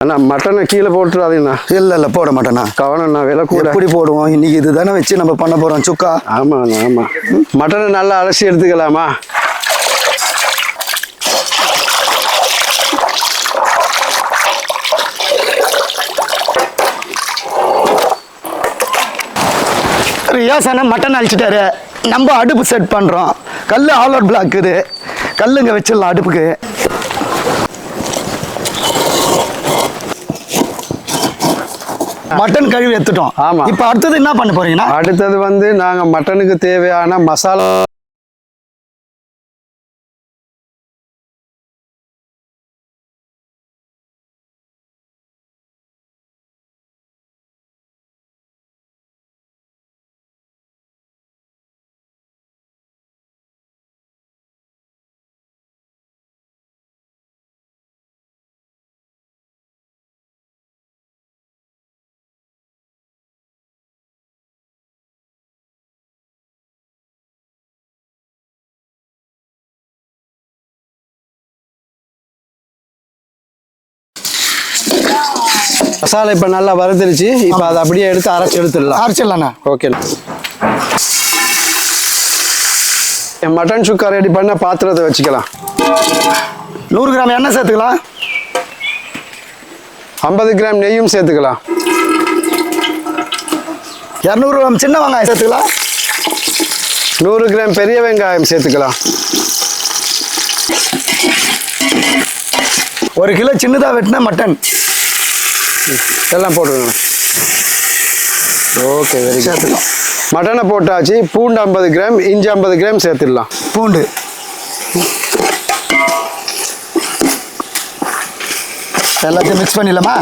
அண்ணா மட்டனை கீழே போட்டுறாதீங்கண்ணா. இல்லை போட மாட்டேண்ணா. கவனம்ண்ணா, விலை கூட. எப்படி போடுவோம்? இன்னைக்கு இதுதானே வச்சு நம்ம பண்ண போகிறோம் சுக்கா. ஆமாண்ணா ஆமாம். மட்டனை நல்லா அலசி எடுத்துக்கலாமா? ரியாசான மட்டன் அழிச்சிட்டாரு. நம்ம அடுப்பு செட் பண்ணுறோம். கல் ஆலோட் பிளாக் இது. கல்லுங்க வச்சிடலாம் அடுப்புக்கு. மட்டன் கழுவி எடுத்துட்டோம். ஆமா. இப்போ அடுத்தது என்ன பண்ண போறீங்கன்னா? அடுத்தது வந்து நாங்க மட்டனுக்கு தேவையான மசாலா மசாலா இப்போ நல்லா வறுத்துருச்சு. இப்போ அதை அப்படியே எடுத்து அரைச்சிடலாம்ண்ணா. ஓகேண்ணா. மட்டன் சுக்கா ரெடி பண்ண பாத்திரத்தை வச்சுக்கலாம். 100 கிராம் எண்ணெய் சேர்த்துக்கலாம். 50 கிராம் நெய்யும் சேர்த்துக்கலாம். 200 கிராம் சின்ன வெங்காயம் சேர்த்துக்கலாம். 100 கிராம் பெரிய வெங்காயம் சேர்த்துக்கலாம். 1 கிலோ சின்னதாக வெட்டின மட்டன் எல்லாம் போட்டுருங்க. ஓகே, வெரி சேர்த்துக்கலாம். மட்டனை போட்டாச்சு. பூண்டு 50 கிராம், இஞ்சி 50 கிராம் சேர்த்துடலாம். பூண்டு எல்லாத்தையும் மிக்ஸ் பண்ணிடலாமா?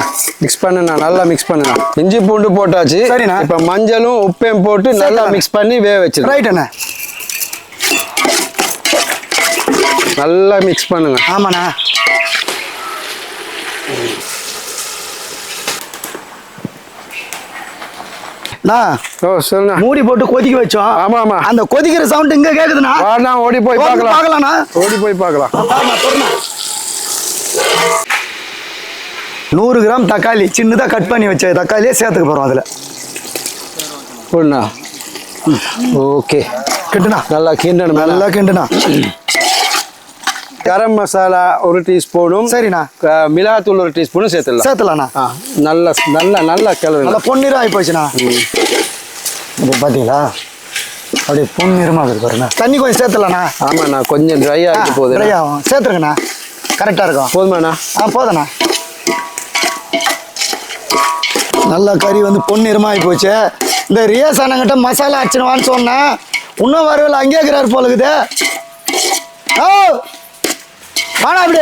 மிக்ஸ் பண்ணுண்ணா, நல்லா மிக்ஸ் பண்ணுண்ணா. இஞ்சி பூண்டு போட்டாச்சு. சரிண்ணா. இப்போ மஞ்சளும் உப்பையும் போட்டு நல்லா மிக்ஸ் பண்ணி வேக வச்சிருக்கேன். ரைட் அண்ணா. நல்லா மிக்ஸ் பண்ணுங்க. ஆமாண்ணா. மூடி போட்டு கொதிக்க வச்சோம். ஆமா ஆமா. அந்த கொதிக்கிற சவுண்ட் இங்க கேக்குதுண்ணா. ஓடி போய் பார்க்கலாம்ண்ணா. ஓடி போய் பார்க்கலாம். 100 கிராம் தக்காளி சின்னதாக கட் பண்ணி வச்ச தக்காளியே சேர்த்துக்க போறோம் அதுல. ஒண்ணா. ஓகே, கிண்டுனா நல்லா கிண்டணும். நல்லா கிண்டுனா. கரம் மசாலா 1 டீஸ்பூனும். சரிண்ணா. மிளகாத்தூள் 1 டீஸ்பூனும் சேர்த்துடலாம்ண்ணா. நல்லா நல்லா நல்லா கிளறு. நல்லா பொன்னிறம் ஆகி போச்சுண்ணா. இப்போ பார்த்தீங்களா அப்படியே பொன்னிறமாக இருக்கு பாருங்க. தண்ணி கொஞ்சம் சேர்த்துலாண்ணா. ஆமாண்ணா, கொஞ்சம் ட்ரை ஆகி போகுது. ட்ரை ஆகும். சேர்த்துருங்கண்ணா, கரெக்டாக இருக்கும். போதுமாண்ணா? போதுண்ணா. நல்லா கறி வந்து பொன்னிறமாகி போச்சு. இந்த ரியாஸ் அண்ணங்கிட்ட மசாலா அடிச்சுடுவான்னு சொன்னேன். இன்னும் வரவில்லை, அங்கேயே இருக்கிறாரு போலுக்குது. வாடா அப்படி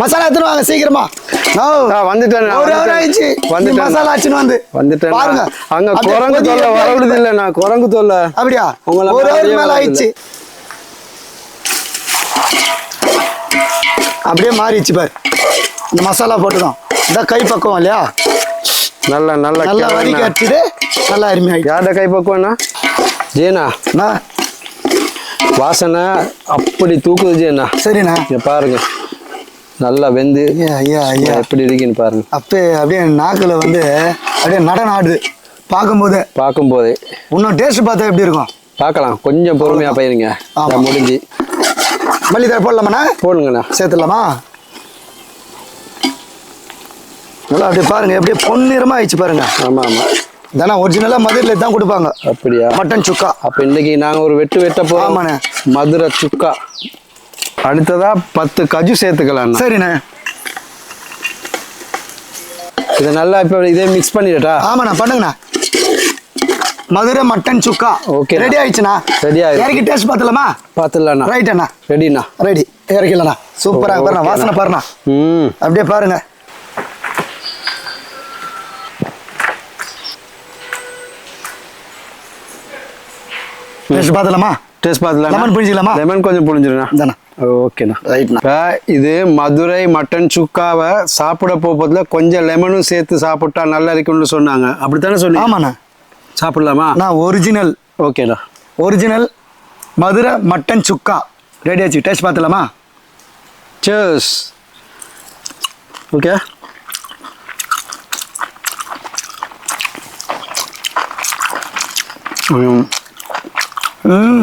மசாலா எடுத்துன்னு வாங்க சீக்கிரமா. வந்துட்டேன். ஆயிடுச்சு. மசாலா அடிச்சுன்னு வந்துட்டேன். பாருங்க, அங்க குரங்கு தொல்லை வரவிடுது இல்லைண்ணா. குரங்கு தொல்லை. அப்படியா? ஒரு மேல ஆயிடுச்சு. அப்படியே மாறிடுச்சு பாரு. இந்த மசாலா போட்டுதான் இந்த கை பக்குவம் இல்லையா? நல்லா நல்லா நல்லா வதக்கி அடிச்சுட்டு நல்லா அருமையாயிடுச்சு. யாரோட கை பக்குவம்ண்ணா? ஜீனா வாசனை அப்படி தூக்குது ஜீனா. சரிண்ணா. பாருங்க, நல்லா வெந்து எப்படி இருக்குன்னு பாருங்க. அப்படியே நாக்குல வந்து அப்படியே நடனம் ஆடுது பார்க்கும்போதே. இன்னும் டேஸ்ட் பார்த்தா எப்படி இருக்கும் பார்க்கலாம். கொஞ்சம் பொறுமையா போயிருங்க. முடிஞ்சு மல்லித்தழை போடலாமாண்ணா? போடுங்கண்ணா. சேர்த்துடலாமா? நல்லா அப்படியே பாருங்க, எப்படியே பொன்னிறமா ஆயிடுச்சு பாருங்க. ஆமா ஆமா. தானே ஒரிஜினலா மதுரையில தான் கொடுப்பாங்க. அப்படியா? மட்டன் சுக்கா. அப்ப இன்னைக்கு நாங்க ஒரு வெட்ட போறோம். ஆமாண்ணே, மதுரை சுக்கா. அடுத்ததா 10 கஜு சேர்த்துக்கலாம். சரிண்ணே. இதை நல்லா இப்ப இதே மிக்ஸ் பண்ணிடட்டா? ஆமாண்ணா, பண்ணுங்கண்ணா. மதுரை மட்டன் சுக்கா ஓகே ரெடி ஆயிடுச்சுண்ணா. ரெடி ஆயிடுச்சு. இறக்கி டேஸ்ட் பார்த்தலாமா? பார்த்துடலாண்ணா. ரைட் அண்ணா. ரெடிண்ணா. ரெடி. இறக்கலண்ணா. சூப்பரா பாருண்ணா, வாசனை பாருண்ணா. அப்படியே பாருங்க. டேஸ்ட் பார்த்தலாமா? டேஸ்ட் பார்த்தலாம். லெமன் புழிஞ்சிக்கலாமா? லெமன் கொஞ்சம் புழிஞ்சிருண்ணா. தானே. ஓகேண்ணா. ரைட்ண்ணா. இப்போ இது மதுரை மட்டன் சுக்காவை சாப்பிட போகிறதுல கொஞ்சம் லெமனும் சேர்த்து சாப்பிட்டா நல்லா இருக்கும்னு சொன்னாங்க. அப்படித்தானே சொல்லி? ஆமாண்ணா. சாப்பிடலாமா? நான் ஒரிஜினல். ஓகேண்ணா. ஒரிஜினல் மதுரை மட்டன் சுக்கா ரெடி ஆச்சு. டேஸ்ட் பார்த்தலாமா? சேர்ஸ். ஓகே.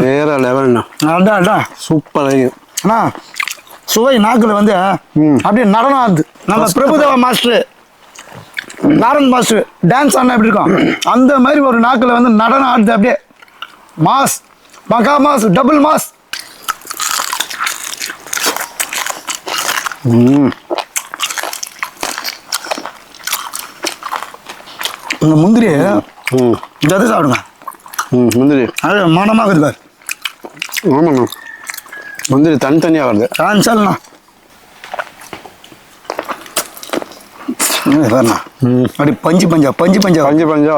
வேற லெவல்ண்ணா. அதான் அதான் சூப்பராக அண்ணா சுவை நாக்குல வந்து அப்படியே நடனம் ஆகுது. நம்ம பிரபுதேவா மாஸ்டர் நாரந்த் மாஸ்டர் டான்ஸ் ஆனா எப்படி இருக்கும் அந்த மாதிரி ஒரு நாக்குல வந்து நடனம் ஆடுது. அப்படியே மாஸ், மகா மாஸ், டபுள் மாஸ். இந்த முந்திரி ஜது சாப்பிடுங்க. முந்திரி அது மனமாகுது பாரு. ஆமாண்ணா, முந்திரி தனித்தனியாக வருது. சொல்லுண்ணா பாருண்ணா அப்படி பஞ்சு பஞ்சா பஞ்சு பஞ்சா பஞ்சு பஞ்சா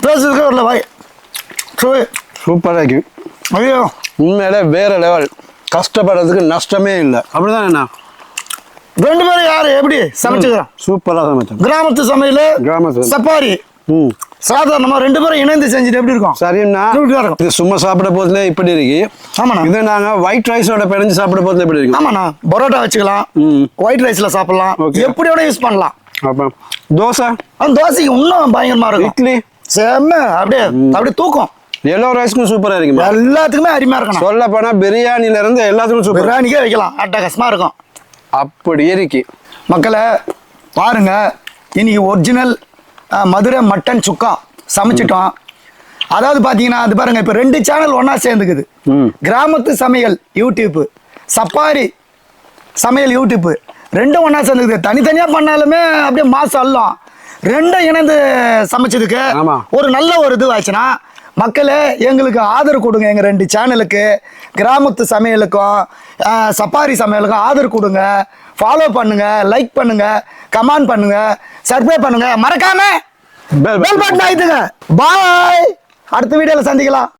பேசுறதுக்கு வரல வாய். சூப்பராக இருக்கு. ஐயோ உண்மையிலே வேற லெவல். கஷ்டப்படுறதுக்கு நஷ்டமே இல்லை. அப்படிதான் என்ன ரெண்டு பேரும் யாரு எப்படி சமைச்சுக்கிறோம்? சூப்பராக சமைச்சோம். கிராமத்து சமையல், கிராமத்து சப்பாரி. சாதாரணமா ரெண்டு பேரும் இணைந்து செஞ்சுட்டு எப்படி இருக்கும்? சரிண்ணா, இது சும்மா சாப்பிட போதுல இப்படி இருக்கு. ஆமாண்ணா. இது நாங்க ஒயிட் ரைஸோட பிணைஞ்சு சாப்பிட போதுல எப்படி இருக்கு? ஆமாண்ணா, பரோட்டா வச்சுக்கலாம், ஒயிட் ரைஸ்ல சாப்பிடலாம், எப்படியோட யூஸ் பண்ணலாம். அப்ப தோசை, தோசைக்கு இன்னும் பயங்கரமா இருக்கும். இட்லி செம்ம அப்படியே அப்படியே தூக்கம். எல்லோ ரைஸ்க்கும் சூப்பரா இருக்கு. எல்லாத்துக்குமே அருமையா இருக்கணும். சொல்ல போனா பிரியாணில இருந்து எல்லாத்துக்கும் சூப்பர். பிரியாணிக்கே வைக்கலாம், அட்டகாசமா இருக்கும். அப்படி இருக்கு. மக்களை பாருங்க, இன்னைக்கு ஒரிஜினல் மதுரை மட்டன் சுக்கா சமைச்சிட்டோம். அதாவது பாத்தீங்கன்னா அது பாருங்க, இப்ப 2 சேனல் ஒன்னா சேர்ந்துக்குது. கிராமத்து சமையல் யூடியூப், சப்பாரி சமையல் யூடியூப், ரெண்டும் ஒன்னா சேர்ந்துக்குது. தனித்தனியா பண்ணாலுமே அப்படியே மாசம் அல்லும். ரெண்டும் இணைந்து சமைச்சதுக்கு ஒரு நல்ல ஒரு இது ஆச்சுன்னா, மக்களே எங்களுக்கு ஆதரவு கொடுங்க. எங்கள் 2 சேனலுக்கு, கிராமத்து சமையலுக்கும் சப்பாரி சமையலுக்கும் ஆதரவு கொடுங்க. ஃபாலோ பண்ணுங்க, லைக் பண்ணுங்க, கமெண்ட் பண்ணுங்க, சப்ஸ்கிரைப் பண்ணுங்க, மறக்காம பெல் பட்டன் அழுத்துங்க. பாய், அடுத்த வீடியோல சந்திக்கலாம்.